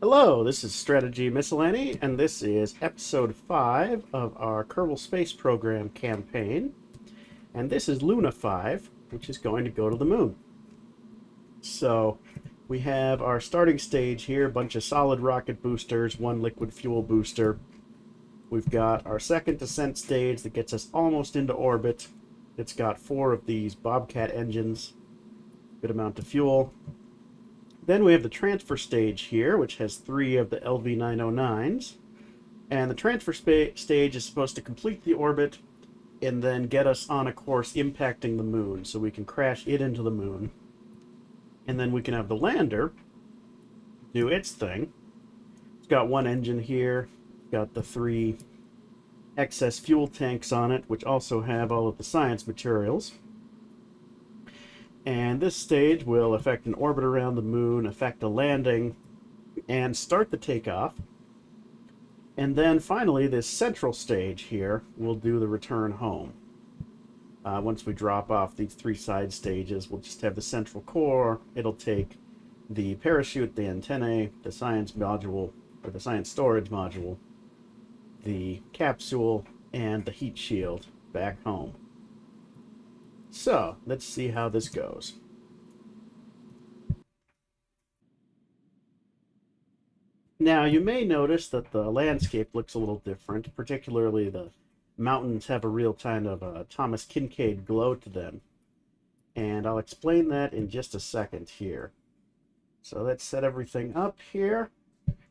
Hello, this is Strategy Miscellany, and this is episode 5 of our Kerbal Space Program campaign. And this is Luna 5, which is going to go to the moon. So, we have our starting stage here, a bunch of solid rocket boosters, one liquid fuel booster. We've got our second descent stage that gets us almost into orbit. It's got 4 of these Bobcat engines, good amount of fuel. Then we have the transfer stage here, which has 3 of the LV-909s. And the transfer stage is supposed to complete the orbit and then get us on a course impacting the moon, so we can crash it into the moon. And then we can have the lander do its thing. It's got 1 engine here, got the 3 excess fuel tanks on it, which also have all of the science materials. And this stage will affect an orbit around the moon, affect a landing, and start the takeoff. And then finally, this central stage here will do the return home. Once we drop off these 3 side stages, we'll just have the central core. It'll take the parachute, the antennae, the science module, or the science storage module, the capsule, and the heat shield back home. So, let's see how this goes. Now, you may notice that the landscape looks a little different, particularly the mountains have a real kind of Thomas Kinkade glow to them. And I'll explain that in just a second here. So let's set everything up here.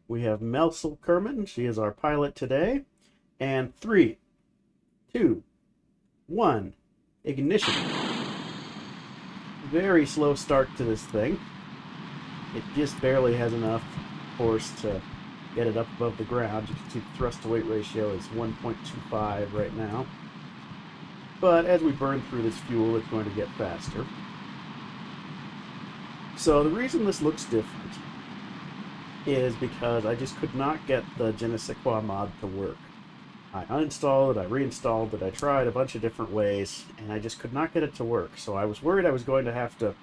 We have Melsil Kerman, she is our pilot today. And 3, 2, 1... ignition. Very slow start to this thing. It just barely has enough force to get it up above the ground. You can see the thrust to weight ratio is 1.25 right now. But as we burn through this fuel, it's going to get faster. So the reason this looks different is because I just could not get the Je ne sais quoi mod to work. I uninstalled it, I reinstalled it, I tried a bunch of different ways, and I just could not get it to work. So I was worried I was going to have to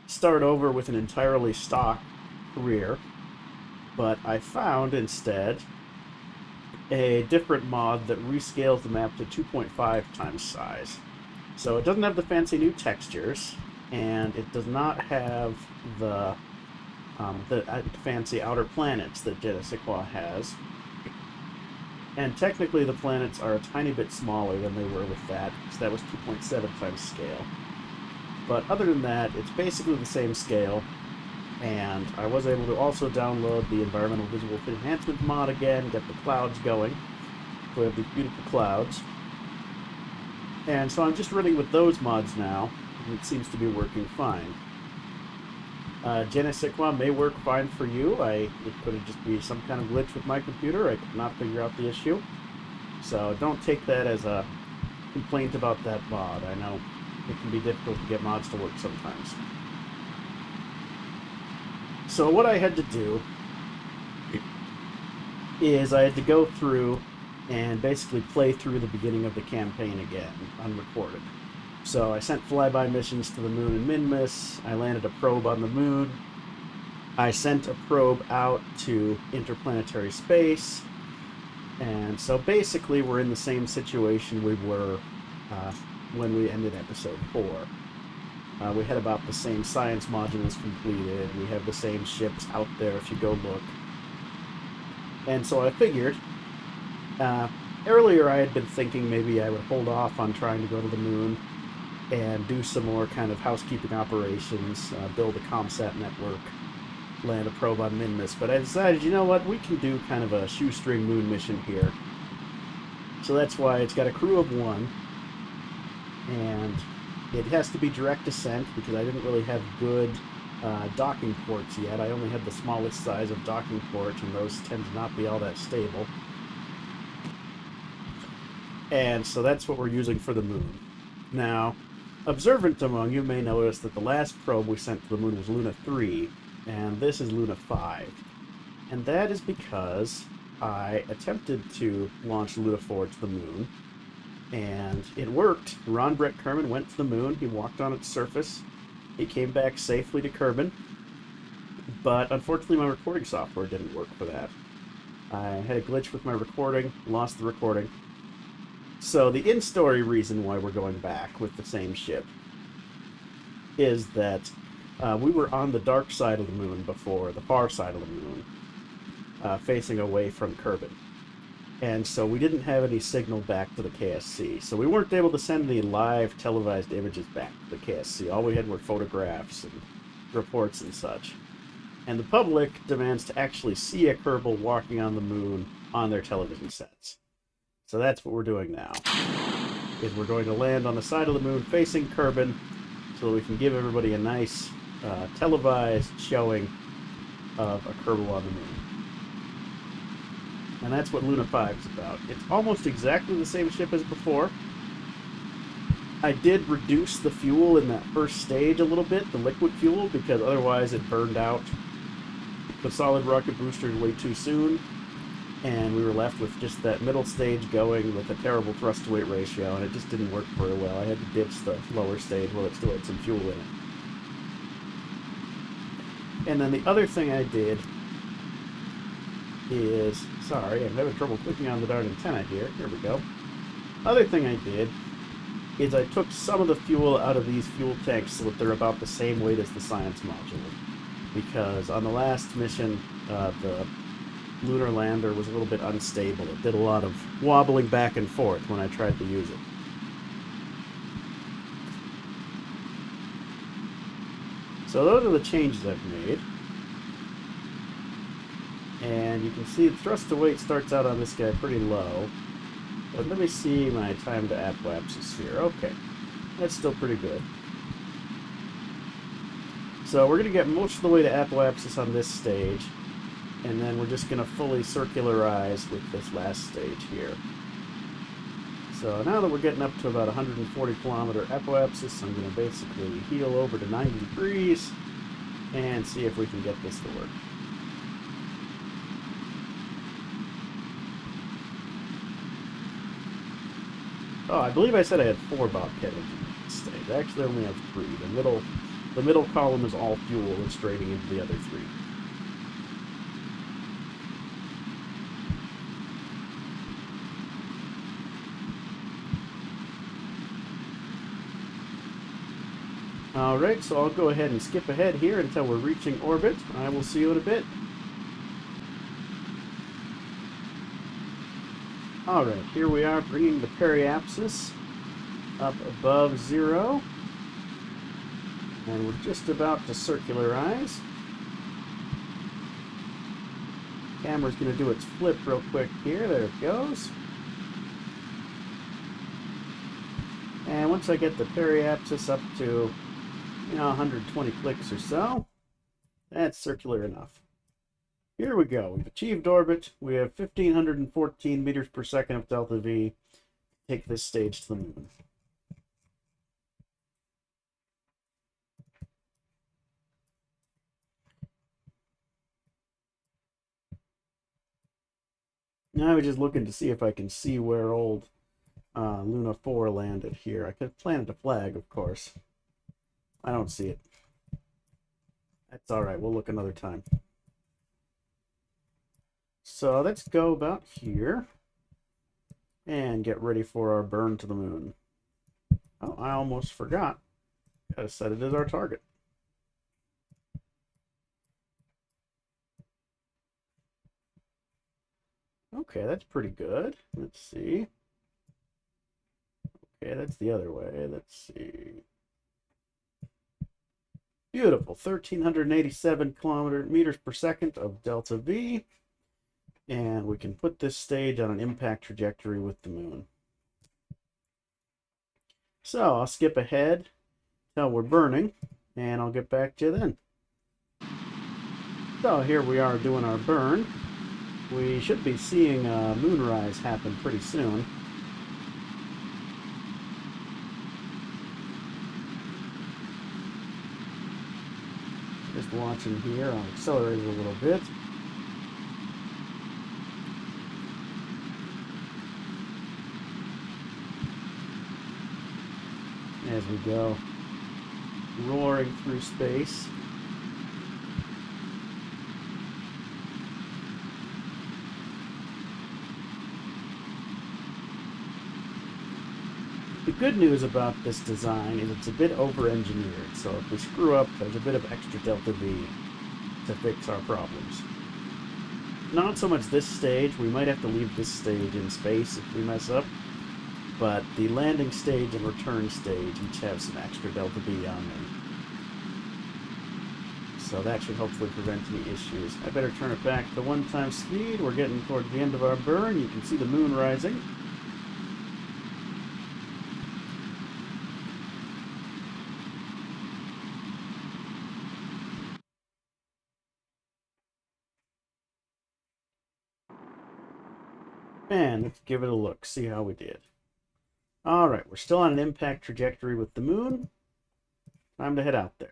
start over with an entirely stock career, but I found instead a different mod that rescales the map to 2.5 times size. So it doesn't have the fancy new textures, and it does not have the fancy outer planets that Je ne sais quoi has. And technically the planets are a tiny bit smaller than they were with that, because that was 2.7 times scale. But other than that, it's basically the same scale, and I was able to also download the Environmental Visual Enhancements mod again, get the clouds going. So we have these beautiful clouds. And so I'm just running with those mods now, and it seems to be working fine. Je ne sais quoi may work fine for you. It could just be some kind of glitch with my computer. I could not figure out the issue. So don't take that as a complaint about that mod. I know it can be difficult to get mods to work sometimes. So what I had to do is I had to go through and basically play through the beginning of the campaign again, unrecorded. So I sent flyby missions to the moon and Minmus. I landed a probe on the moon. I sent a probe out to interplanetary space. And so basically we're in the same situation we were when we ended episode 4. We had about the same science modules completed. We have the same ships out there if you go look. And so I figured, earlier I had been thinking maybe I would hold off on trying to go to the moon and do some more kind of housekeeping operations, build a ComSat network, land a probe on Minmus. But I decided, you know what, we can do kind of a shoestring moon mission here. So that's why it's got a crew of 1, and it has to be direct descent because I didn't really have good docking ports yet. I only had the smallest size of docking ports, and those tend to not be all that stable. And so that's what we're using for the moon. Now, observant among you may notice that the last probe we sent to the moon was Luna 3, and this is Luna 5. And that is because I attempted to launch Luna 4 to the moon, and it worked. Ron Brett Kerman went to the moon, he walked on its surface, he came back safely to Kerbin, but unfortunately my recording software didn't work for that. I had a glitch with my recording, lost the recording. So the in-story reason why we're going back with the same ship is that we were on the dark side of the moon before, the far side of the moon, facing away from Kerbin. And so we didn't have any signal back to the KSC. So we weren't able to send any live televised images back to the KSC. All we had were photographs and reports and such. And the public demands to actually see a Kerbal walking on the moon on their television sets. So that's what we're doing now. Is we're going to land on the side of the moon facing Kerbin so that we can give everybody a nice televised showing of a Kerbal on the moon. And that's what Luna 5 is about. It's almost exactly the same ship as before. I did reduce the fuel in that first stage a little bit, the liquid fuel, because otherwise it burned out the solid rocket boosters way too soon, and we were left with just that middle stage going with a terrible thrust-to-weight ratio, and it just didn't work very well. I had to ditch the lower stage while it still had some fuel in it. And then the other thing I did is, sorry, I'm having trouble clicking on the darn antenna here. Here we go. Other thing I did is I took some of the fuel out of these fuel tanks so that they're about the same weight as the science module. Because on the last mission, the lunar lander was a little bit unstable. It did a lot of wobbling back and forth when I tried to use it. So those are the changes I've made. And you can see the thrust to weight starts out on this guy pretty low. But let me see my time to apoapsis here. Okay, that's still pretty good. So we're going to get most of the way to apoapsis on this stage. And then we're just going to fully circularize with this last stage here. So now that we're getting up to about 140 kilometer apoapsis, I'm going to basically heel over to 90 degrees and see if we can get this to work. Oh, I believe I said I had 4 Bobcat engines in this stage. I actually only have 3. The middle column is all fuel and straighting into the other 3. Alright, so I'll go ahead and skip ahead here until we're reaching orbit. I will see you in a bit. Alright, here we are bringing the periapsis up above 0. And we're just about to circularize. Camera's going to do its flip real quick here. There it goes. And once I get the periapsis up to, 120 clicks or so, that's circular enough. Here we go. We've achieved orbit. We have 1,514 meters per second of delta V. Take this stage to the moon. Now I was just looking to see if I can see where old Luna 4 landed here. I could have planted a flag, of course. I don't see it. That's alright, we'll look another time. So let's go about here and get ready for our burn to the moon. Oh, I almost forgot. Gotta set it as our target. Okay, that's pretty good. Let's see. Okay, that's the other way. Let's see. Beautiful. 1,387 meters per second of delta V. And we can put this stage on an impact trajectory with the moon. So I'll skip ahead till we're burning, and I'll get back to you then. So here we are doing our burn. We should be seeing a moonrise happen pretty soon. Just watching here, I'll accelerate it a little bit. As we go roaring through space. The good news about this design is it's a bit over-engineered, so if we screw up, there's a bit of extra delta V to fix our problems. Not so much this stage, we might have to leave this stage in space if we mess up, but the landing stage and return stage each have some extra delta V on them. So that should hopefully prevent any issues. I better turn it back to 1x speed. We're getting toward the end of our burn. You can see the moon rising. And let's give it a look, see how we did. Alright, we're still on an impact trajectory with the moon. Time to head out there.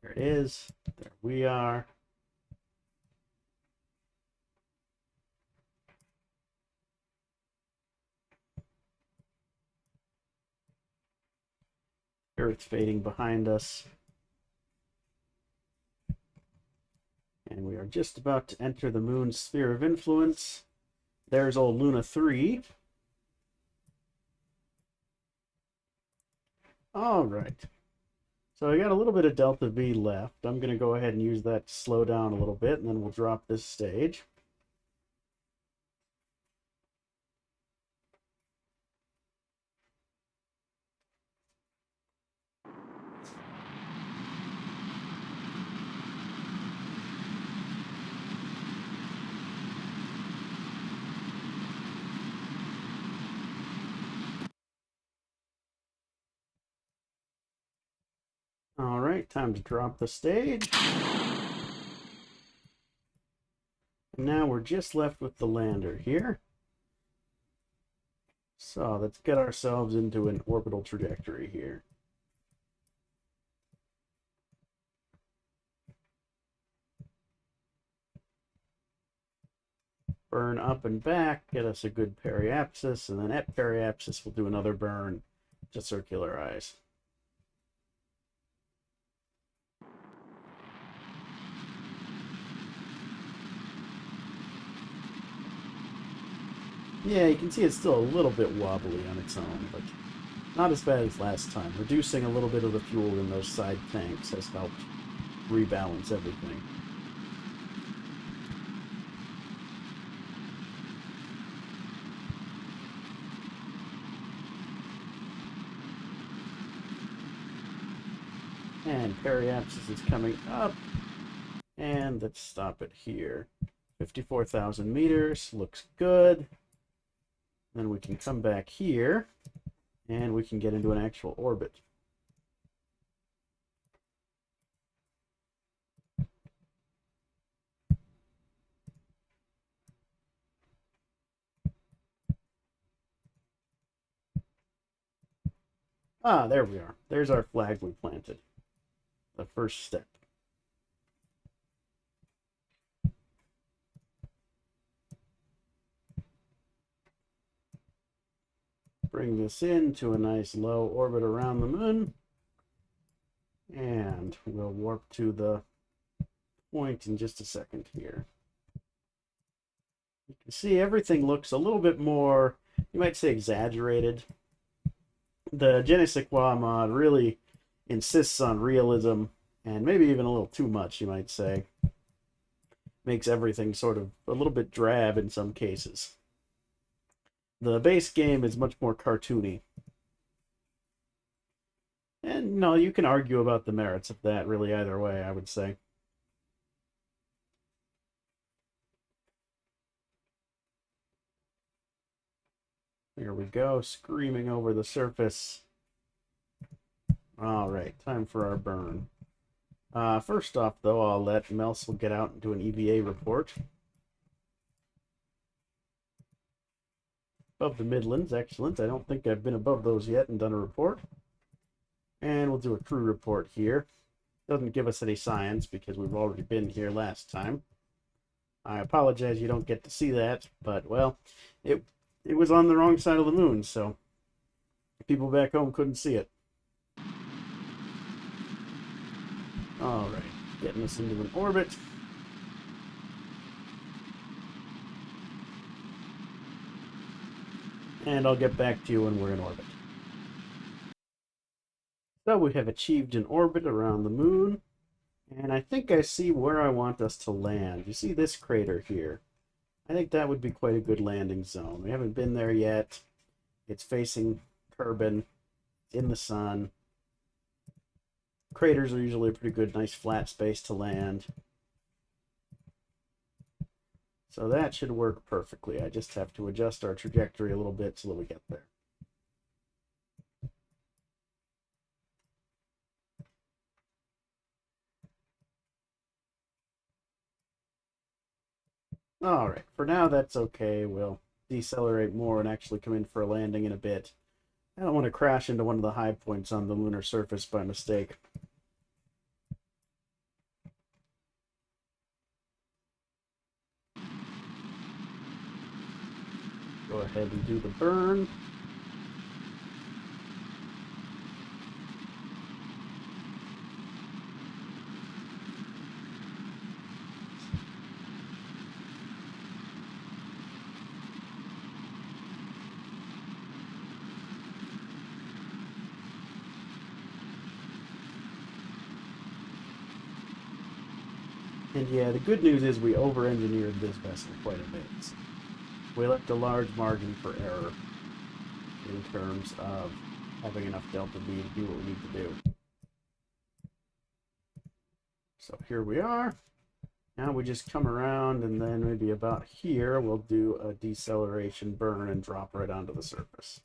There it is. There we are. Earth fading behind us. And we are just about to enter the moon's sphere of influence. There's old Luna 3. All right. So I got a little bit of delta V left. I'm going to go ahead and use that to slow down a little bit, and then we'll drop this stage. All right, time to drop the stage. And now we're just left with the lander here. So let's get ourselves into an orbital trajectory here. Burn up and back, get us a good periapsis, and then at periapsis we'll do another burn to circularize. Yeah, you can see it's still a little bit wobbly on its own, but not as bad as last time. Reducing a little bit of the fuel in those side tanks has helped rebalance everything. And periapsis is coming up. And let's stop it here. 54,000 meters, looks good. Then we can come back here, and we can get into an actual orbit. Ah, there we are. There's our flag we planted. The first step. Bring this into a nice low orbit around the moon. And we'll warp to the point in just a second here. You can see everything looks a little bit more, you might say, exaggerated. The Je ne sais quoi mod really insists on realism, and maybe even a little too much, you might say. Makes everything sort of a little bit drab in some cases. The base game is much more cartoony. And no, you can argue about the merits of that really either way, I would say. There we go, screaming over the surface. All right, time for our burn. First off, though, I'll let Melsel get out and do an EVA report. Above the Midlands, excellent. I don't think I've been above those yet and done a report. And we'll do a crew report here. Doesn't give us any science because we've already been here last time. I apologize you don't get to see that, but, well, it was on the wrong side of the moon, so people back home couldn't see it. All right, getting us into an orbit. and I'll get back to you when we're in orbit. So we have achieved an orbit around the moon, and I think I see where I want us to land. You see this crater here? I think that would be quite a good landing zone. We haven't been there yet. It's facing Kerbin, in the sun. Craters are usually a pretty good, nice flat space to land. So that should work perfectly. I just have to adjust our trajectory a little bit so that we get there. All right, for now that's okay. We'll decelerate more and actually come in for a landing in a bit. I don't want to crash into one of the high points on the lunar surface by mistake. Go ahead and do the burn. And yeah, the good news is we over-engineered this vessel quite a bit. We left a large margin for error in terms of having enough delta V to do what we need to do. So here we are. Now we just come around, and then maybe about here we'll do a deceleration burn and drop right onto the surface.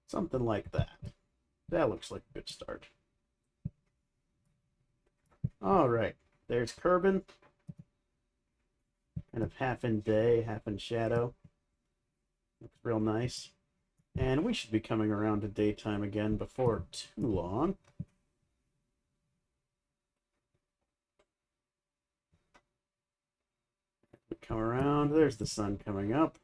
Something like that. That looks like a good start. All right, there's Kerbin. Kind of half in day, half in shadow. Looks real nice. And we should be coming around to daytime again before too long. We come around, there's the sun coming up.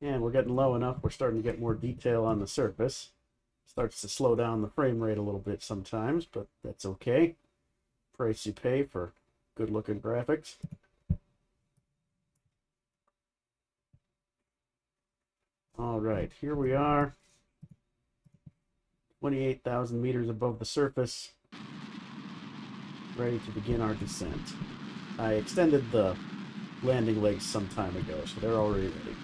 And we're getting low enough, we're starting to get more detail on the surface. Starts to slow down the frame rate a little bit sometimes, but that's okay. Price you pay for good looking graphics. All right, here we are. 28,000 meters above the surface. Ready to begin our descent. I extended the landing legs some time ago, so they're already ready.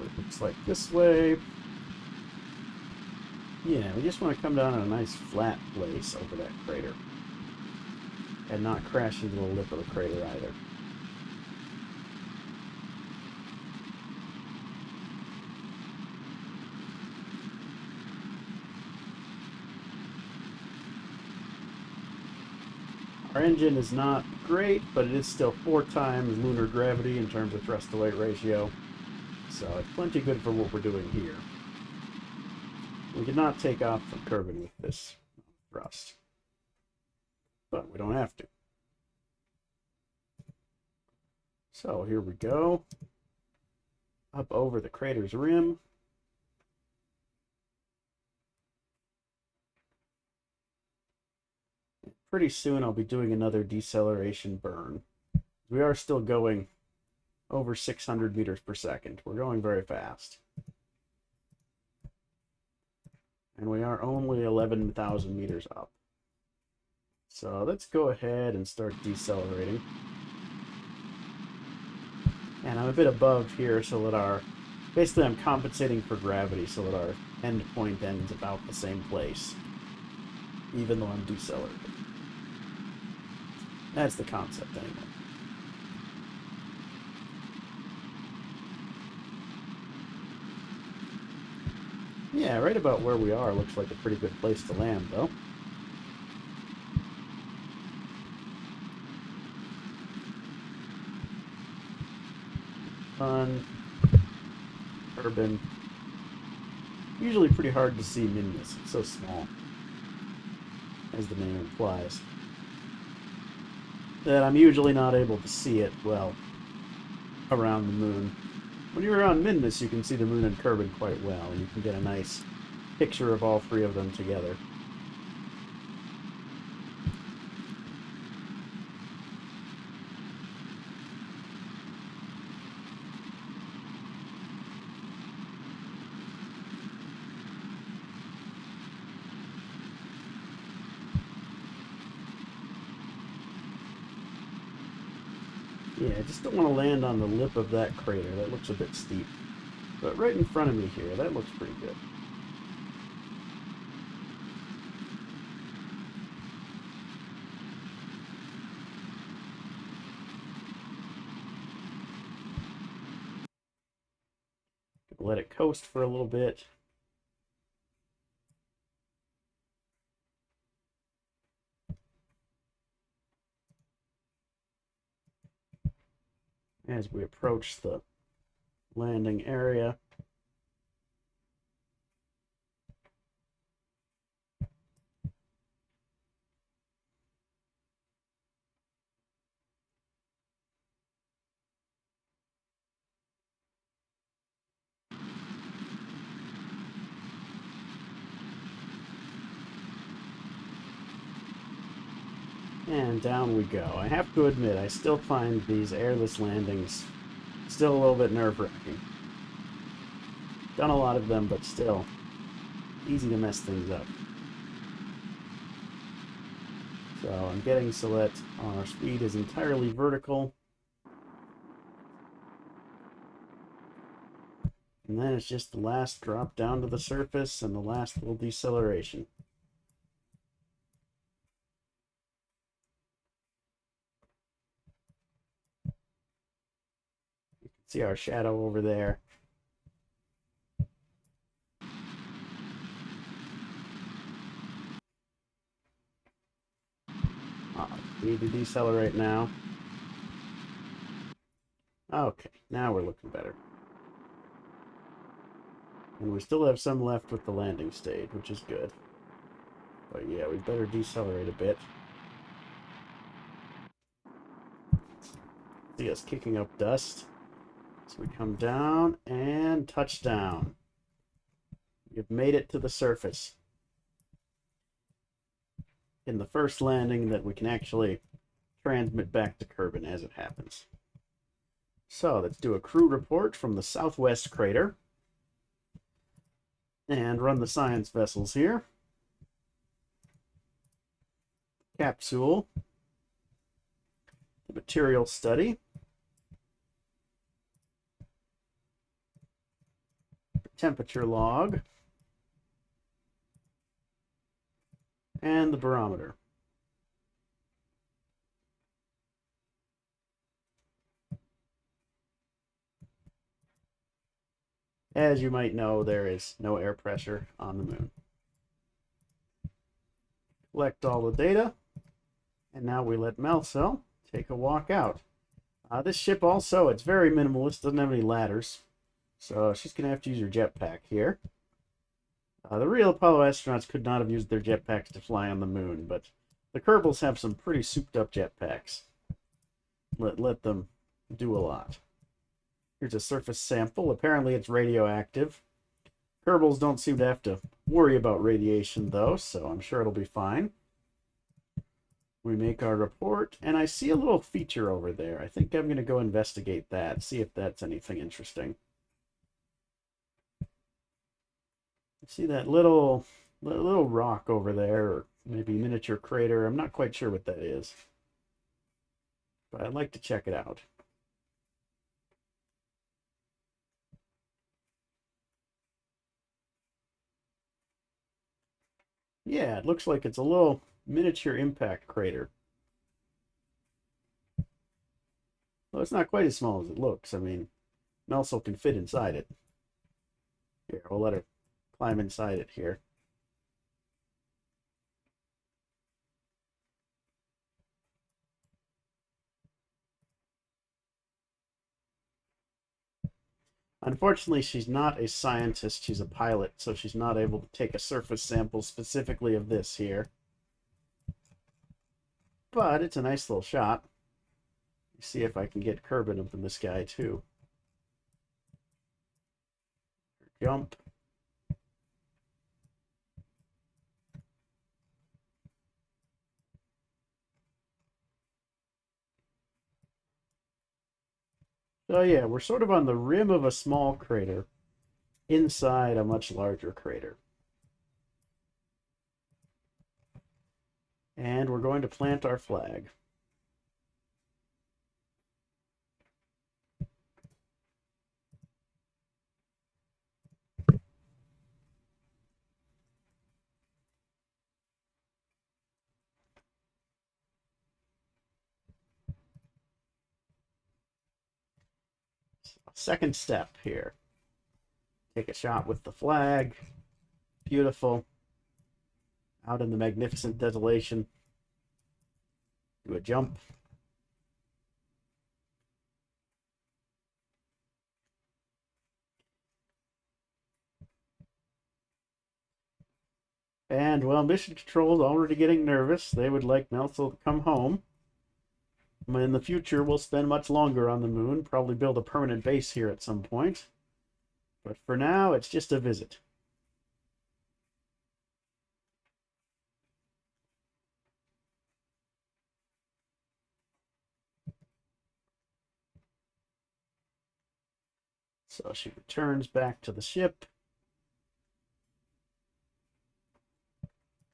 It looks like this way. Yeah, we just want to come down in a nice flat place over that crater. And not crash into the lip of the crater either. Our engine is not great, but it is still 4 times lunar gravity in terms of thrust to weight ratio. So it's plenty good for what we're doing here. We did not take off from Kerbin with this thrust, but we don't have to. So here we go, up over the crater's rim. Pretty soon I'll be doing another deceleration burn. We are still going over 600 meters per second. We're going very fast. And we are only 11,000 meters up. So let's go ahead and start decelerating. And I'm a bit above here so that our... Basically I'm compensating for gravity so that our end point ends about the same place, even though I'm decelerating. That's the concept anyway. Yeah, right about where we are looks like a pretty good place to land, though. Fun. Kerbin. Usually pretty hard to see Minmus. It's so small, as the name implies, that I'm usually not able to see it well around the moon. When you're on Minmus, you can see the moon and Kerbin quite well, and you can get a nice picture of all three of them together. Yeah, I just don't want to land on the lip of that crater. That looks a bit steep. But right in front of me here, that looks pretty good. Let it coast for a little bit. As we approach the landing area. And down we go. I have to admit, I still find these airless landings still a little bit nerve-wracking. Done a lot of them, but still easy to mess things up. So I'm getting so that our speed is entirely vertical. And then it's just the last drop down to the surface and the last little deceleration. You can see our shadow over there. We need to decelerate now. Okay, now we're looking better. And we still have some left with the landing stage, which is good. But yeah, we better decelerate a bit. See us kicking up dust. So we come down and touchdown. We've made it to the surface. In the first landing that we can actually transmit back to Kerbin as it happens. So let's do a crew report from the southwest crater. And run the science vessels here. Capsule. The material study. Temperature log. And the barometer. As you might know, there is no air pressure on the moon. Collect all the data, and now we let Melcel take a walk out. This ship also, it's very minimalist, doesn't have any ladders, so she's going to have to use her jetpack here. The real Apollo astronauts could not have used their jetpacks to fly on the moon, but the Kerbals have some pretty souped-up jetpacks. Let them do a lot. Here's a surface sample. Apparently it's radioactive. Kerbals don't seem to have to worry about radiation, though, so I'm sure it'll be fine. We make our report, and I see a little feature over there. I think I'm going to go investigate that, see if that's anything interesting. See that little rock over there, or maybe miniature crater. I'm not quite sure what that is, but I'd like to check it out. Yeah, it looks like it's a little miniature impact crater. Well, it's not quite as small as it looks. I mean, Melcel can fit inside it. Here, we'll let her climb inside it here. Unfortunately, she's not a scientist, she's a pilot, so she's not able to take a surface sample specifically of this here. But it's a nice little shot. See if I can get Kerbin up in the sky, too. Jump. So yeah, we're sort of on the rim of a small crater inside a much larger crater. And we're going to plant our flag. Second step here. Take a shot with the flag. Beautiful. Out in the magnificent desolation. Do a jump. And, well, Mission Control is already getting nervous. They would like Nelson to come home. In the future, we'll spend much longer on the moon, probably build a permanent base here at some point. But for now, it's just a visit. So she returns back to the ship.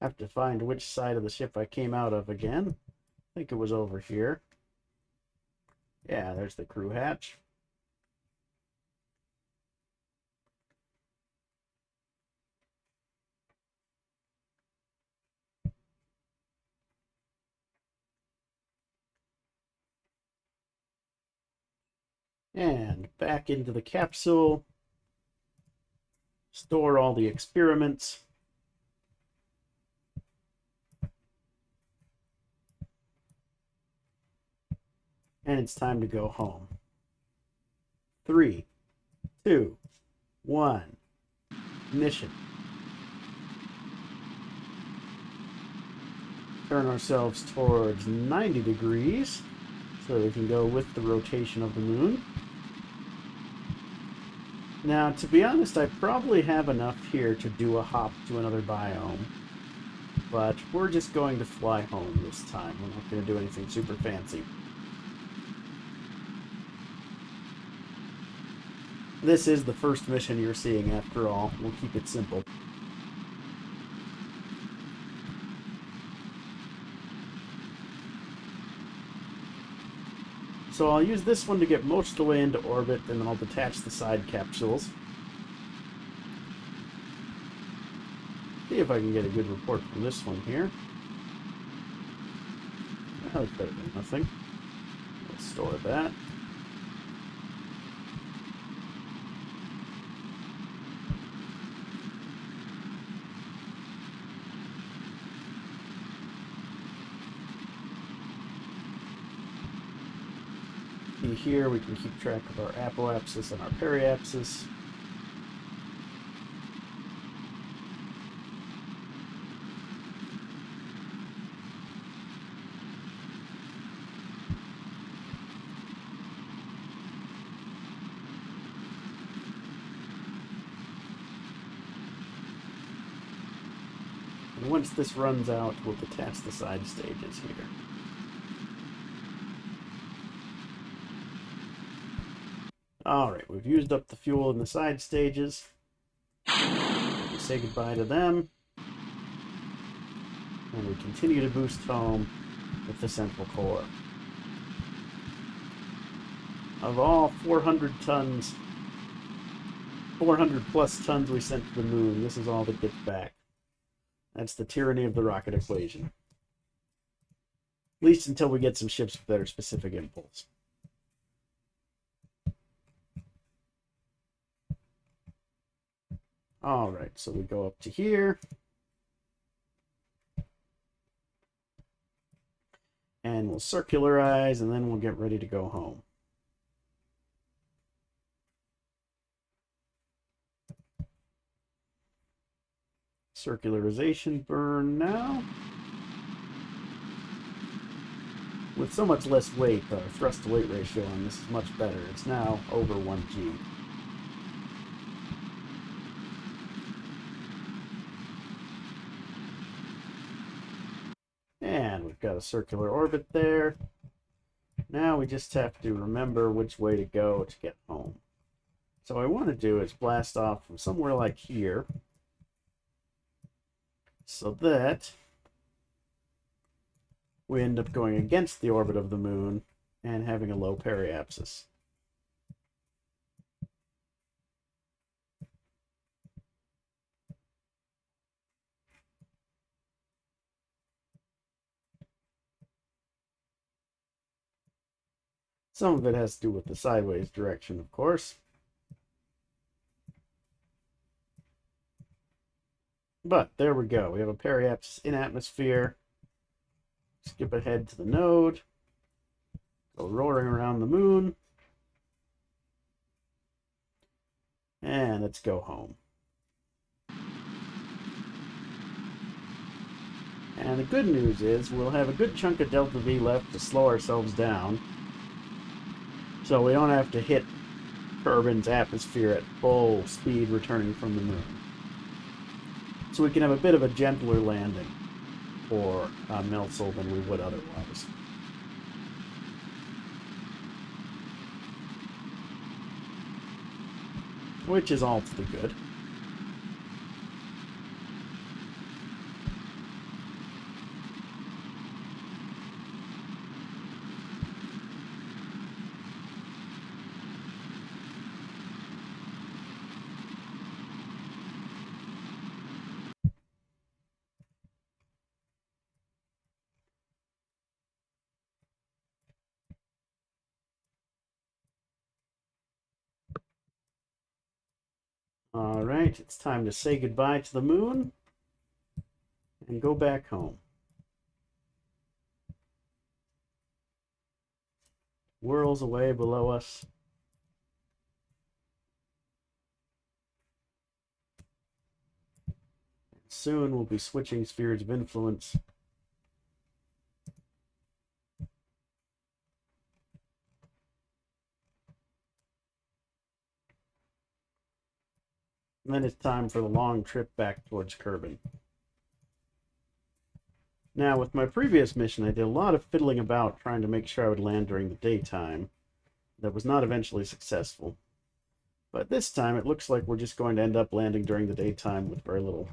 Have to find which side of the ship I came out of again. I think it was over here. Yeah, there's the crew hatch. And back into the capsule. Store all the experiments. And it's time to go home. 3, 2, 1. Mission. Turn ourselves towards 90 degrees so we can go with the rotation of the moon. Now, to be honest, I probably have enough here to do a hop to another biome. But we're just going to fly home this time. We're not going to do anything super fancy. This is the first mission you're seeing after all. We'll keep it simple. So I'll use this one to get most of the way into orbit, and then I'll detach the side capsules. See if I can get a good report from this one here. Well, that's better than nothing. We'll store that. Here we can keep track of our apoapsis and our periapsis. And once this runs out, we'll detach the side stages here. Alright, we've used up the fuel in the side stages. We say goodbye to them. And we continue to boost home with the central core. Of all 400 tons, 400 plus tons we sent to the moon, this is all that gets back. That's the tyranny of the rocket equation. At least until we get some ships with better specific impulse. All right, so we go up to here. And we'll circularize, and then we'll get ready to go home. Circularization burn now. With so much less weight, our thrust-to-weight ratio on this is much better. It's now over 1G. And we've got a circular orbit there. Now we just have to remember which way to go to get home. So what I want to do is blast off from somewhere like here, so that we end up going against the orbit of the moon and having a low periapsis. Some of it has to do with the sideways direction, of course. But there we go. We have a periapsis in atmosphere. Skip ahead to the node. Go roaring around the moon. And let's go home. And the good news is we'll have a good chunk of delta V left to slow ourselves down. So we don't have to hit Kerbin's atmosphere at full speed returning from the moon. So we can have a bit of a gentler landing for Melzel than we would otherwise. Which is all to the good. All right, it's time to say goodbye to the moon and go back home. Whirls away below us. Soon we'll be switching spheres of influence. And then it's time for the long trip back towards Kerbin. Now, with my previous mission, I did a lot of fiddling about trying to make sure I would land during the daytime. That was not eventually successful. But this time, it looks like we're just going to end up landing during the daytime with very little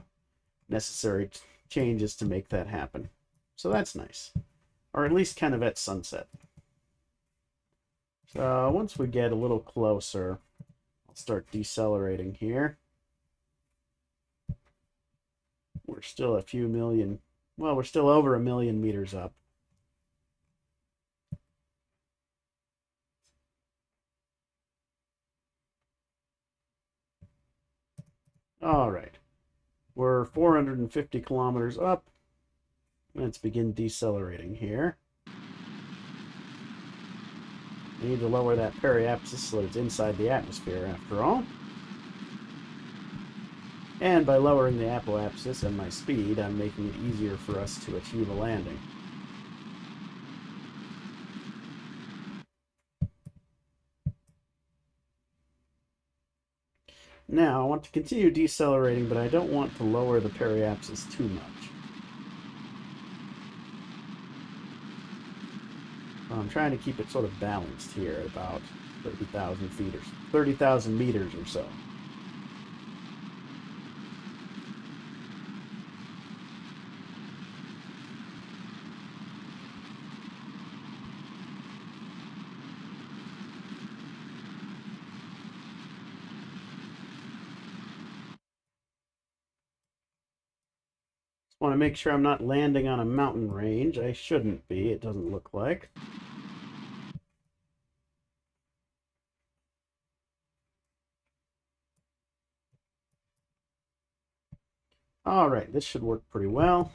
necessary changes to make that happen. So that's nice. Or at least kind of at sunset. So once we get a little closer, I'll start decelerating here. We're still a few million, well, we're still over 1 million meters up. All right, we're 450 kilometers up. Let's begin decelerating here. I need to lower that periapsis so that it's inside the atmosphere after all. And by lowering the apoapsis and my speed, I'm making it easier for us to achieve a landing. Now, I want to continue decelerating, but I don't want to lower the periapsis too much. I'm trying to keep it sort of balanced here at about 30,000 feet or 30,000 meters or so. Want to make sure I'm not landing on a mountain range. I shouldn't be, it doesn't look like. Alright, this should work pretty well.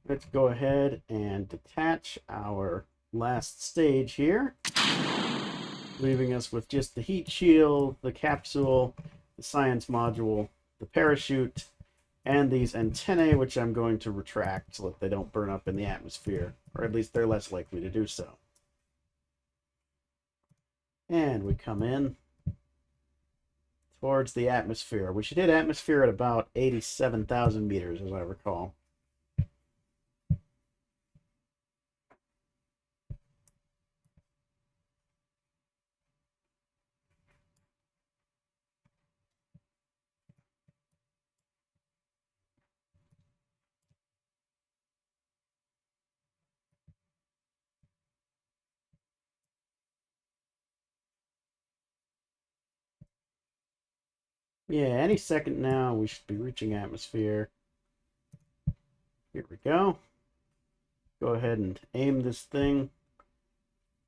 Let's go ahead and detach our last stage here, leaving us with just the heat shield, the capsule, the science module, the parachute, and these antennae, which I'm going to retract so that they don't burn up in the atmosphere, or at least they're less likely to do so. And we come in towards the atmosphere. We should hit atmosphere at about 87,000 meters, as I recall. Yeah, any second now we should be reaching atmosphere. Here we go. Go ahead and aim this thing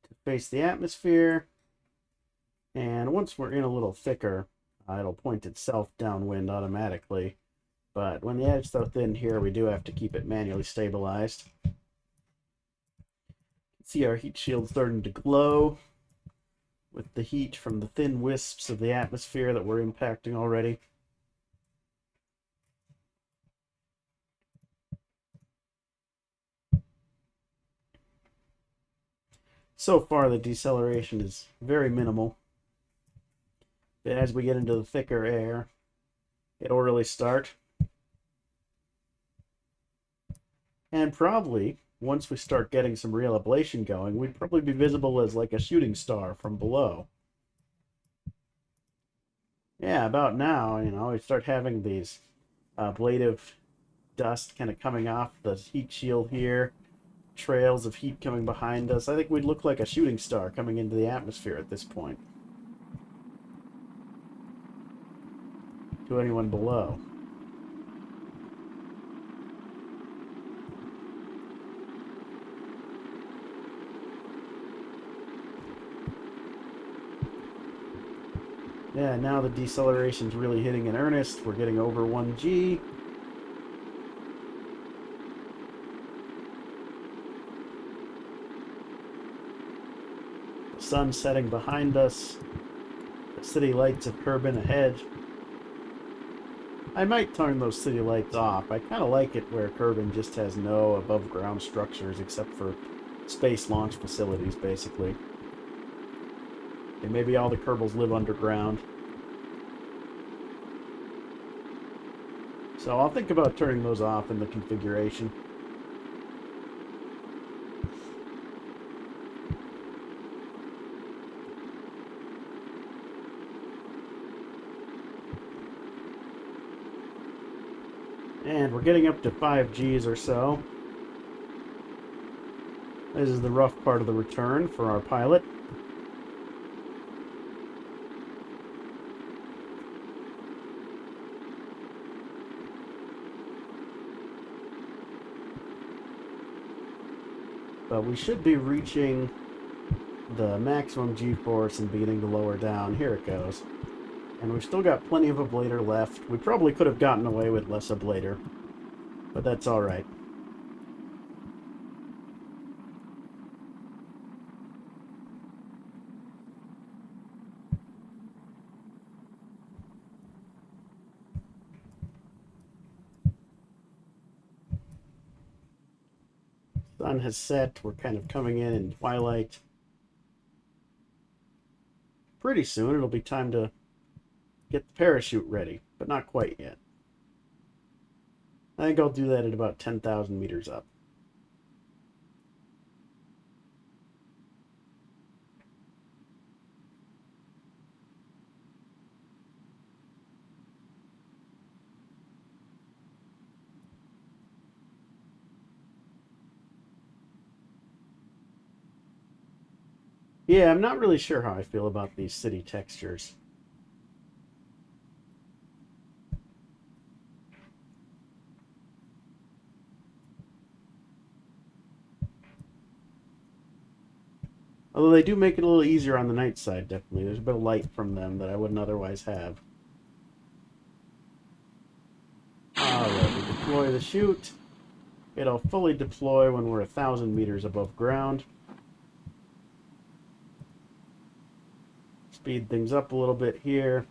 to face the atmosphere. And once we're in a little thicker, it'll point itself downwind automatically. But when the edge's so thin here, we do have to keep it manually stabilized. See our heat shield starting to glow with the heat from the thin wisps of the atmosphere that we're impacting already. So far, the deceleration is very minimal. But as we get into the thicker air, it'll really start. And probably, once we start getting some real ablation going, we'd probably be visible as like a shooting star from below. Yeah, about now, we start having these ablative dust kind of coming off the heat shield here, trails of heat coming behind us. I think we'd look like a shooting star coming into the atmosphere at this point. To anyone below. Yeah, now the deceleration's really hitting in earnest. We're getting over 1G. The sun setting behind us. The city lights of Kerbin ahead. I might turn those city lights off. I kind of like it where Kerbin just has no above-ground structures except for space launch facilities, basically. And maybe all the Kerbals live underground. So I'll think about turning those off in the configuration. And we're getting up to 5Gs or so. This is the rough part of the return for our pilot. But we should be reaching the maximum G-force and beginning to lower down. Here it goes. And we've still got plenty of ablator left. We probably could have gotten away with less ablator, but that's alright. Sun has set. We're kind of coming in twilight. Pretty soon it'll be time to get the parachute ready, but not quite yet. I think I'll do that at about 10,000 meters up. Yeah, I'm not really sure how I feel about these city textures. Although they do make it a little easier on the night side, definitely. There's a bit of light from them that I wouldn't otherwise have. Alright, we deploy the chute. It'll fully deploy when we're 1,000 meters above ground. Speed things up a little bit here.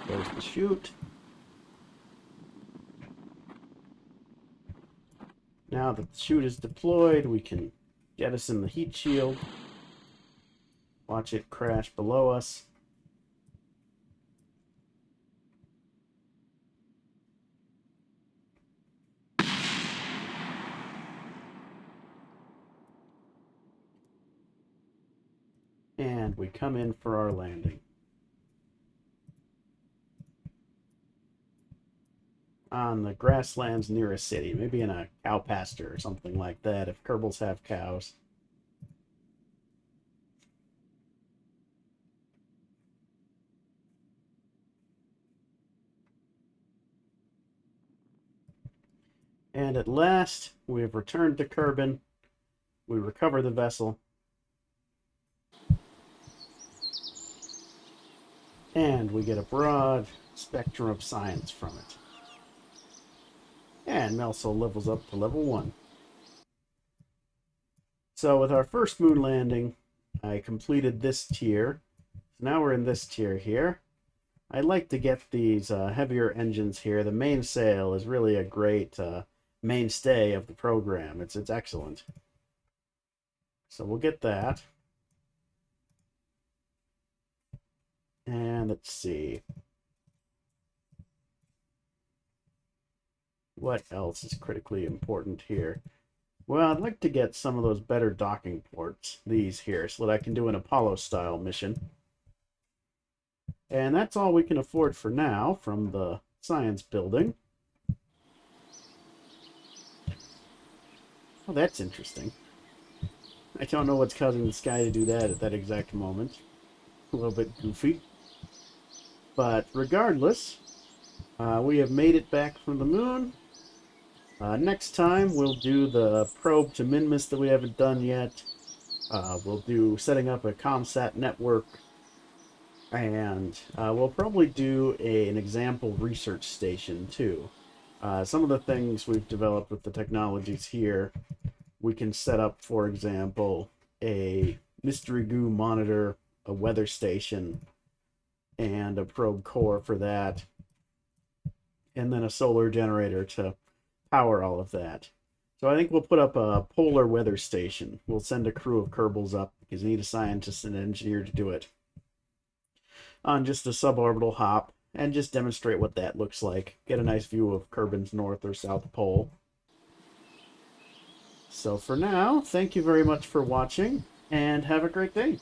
There's the chute. Now that the chute is deployed, we can jettison the heat shield. Watch it crash below us. And we come in for our landing. on the grasslands near a city, maybe in a cow pasture or something like that, if Kerbals have cows. And at last, we have returned to Kerbin. We recover the vessel. And we get a broad spectrum of science from it. And also levels up to level 1. So with our first moon landing, I completed this tier. So now we're in this tier here. I'd like to get these heavier engines here. The mainsail is really a great mainstay of the program. It's excellent. So we'll get that. And let's see. What else is critically important here? Well, I'd like to get some of those better docking ports, these here, so that I can do an Apollo-style mission. And that's all we can afford for now from the science building. Oh, that's interesting. I don't know what's causing the sky to do that at that exact moment. A little bit goofy. But regardless, we have made it back from the moon. Next time, we'll do the probe to Minmus that we haven't done yet. We'll do setting up a ComSat network. And we'll probably do an example research station, too. Some of the things we've developed with the technologies here, we can set up, for example, a mystery goo monitor, a weather station, and a probe core for that, and then a solar generator to power all of that. So I think we'll put up a polar weather station. We'll send a crew of Kerbals up because you need a scientist and an engineer to do it on just a suborbital hop and just demonstrate what that looks like. Get a nice view of Kerbin's north or south pole. So for now, thank you very much for watching and have a great day.